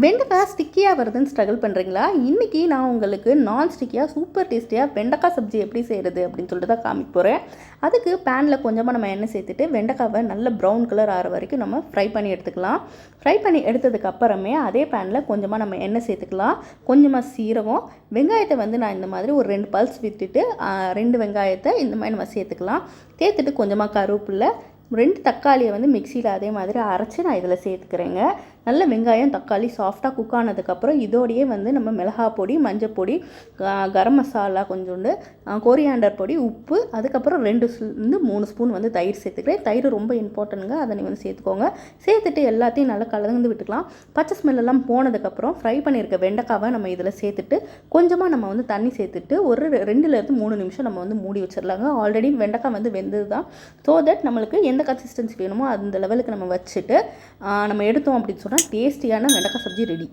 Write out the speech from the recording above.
வெண்டைக்காய் ஸ்டிக்கியாக வருதுன்னு ஸ்ட்ரகிள் பண்ணுறீங்களா? இன்றைக்கி நான் உங்களுக்கு நான் ஸ்டிக்கியாக சூப்பர் டேஸ்டியாக வெண்டைக்காய் சப்ஜி எப்படி செய்கிறது அப்படின்னு சொல்லிட்டு தான் காமிக்க போகிறேன். அதுக்கு பேனில் கொஞ்சமாக நம்ம எண்ணெய் சேர்த்துட்டு வெண்டைக்காவை நல்ல ப்ரௌன் கலர் ஆகிற வரைக்கும் நம்ம ஃப்ரை பண்ணி எடுத்துக்கலாம். ஃப்ரை பண்ணி எடுத்ததுக்கு அப்புறமே அதே பேனில் கொஞ்சமாக நம்ம எண்ணெய் சேர்த்துக்கலாம். கொஞ்சமாக சீரகம், வெங்காயத்தை வந்து நான் இந்த மாதிரி ஒரு 2 பல்ஸ் விட்டுட்டு 2 வெங்காயத்தை இந்த மாதிரி நம்ம சேர்த்துக்கலாம். சேர்த்துட்டு கொஞ்சமாக கருவேப்பிலை, 2 தக்காளியை வந்து மிக்சியில் அதே மாதிரி அரைச்சி நான் இதில் சேர்த்துக்கிறேங்க. நல்ல வெங்காயம் தக்காளி சாஃப்டாக குக் ஆனதுக்கப்புறம் இதோடையே வந்து நம்ம மிளகாய் பொடி, மஞ்சள் பொடி, கரம் மசாலா கொஞ்சோண்டு, கொரியாண்டர் பொடி, உப்பு, அதுக்கப்புறம் 2 ஸ்பூன் வந்து தயிர் சேர்த்துக்கிறேன். தயிர் ரொம்ப இம்பார்ட்டன்ட்டுங்க, அதை நீங்கள் வந்து சேர்த்துக்கோங்க. சேர்த்துட்டு எல்லாத்தையும் நல்லா கலந்து விட்டுக்கலாம். பச்சை ஸ்மெல்லாம் போனதுக்கப்புறம் ஃப்ரை பண்ணியிருக்க வெண்டைக்காவை நம்ம இதில் சேர்த்துட்டு கொஞ்சமாக நம்ம வந்து தண்ணி சேர்த்துட்டு ஒரு 2லேருந்து 3 நிமிஷம் நம்ம வந்து மூடி வச்சிடலாங்க. ஆல்ரெடி வெண்டைக்காய் வந்து வெந்தது தான். ஸோ தட் நம்மளுக்கு எந்த கன்சிஸ்டன்சி வேணுமோ அந்த லெவலுக்கு நம்ம வச்சுட்டு நம்ம எடுத்தோம் அப்படின்னு சொன்னால் டேஸ்டியான வெண்டைக்காய் சப்ஜி ரெடி.